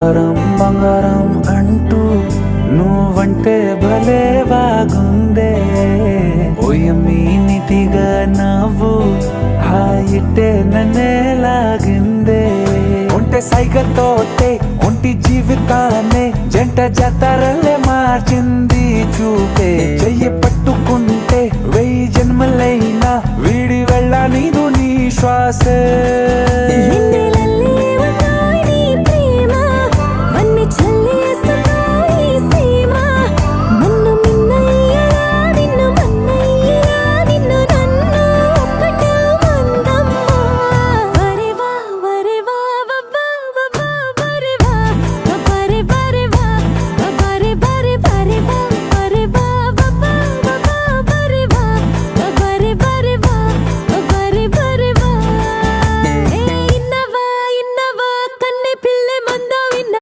బంగారం అంటూ నువ్వంటే భలే బాగుందే ఓయమ్మీ నీతిగా నవ్వు హాయిట్టే నన్నే లాగిందే ఒంటె సైగతోటే ఒంటి జీవితాన్నే జంట జతర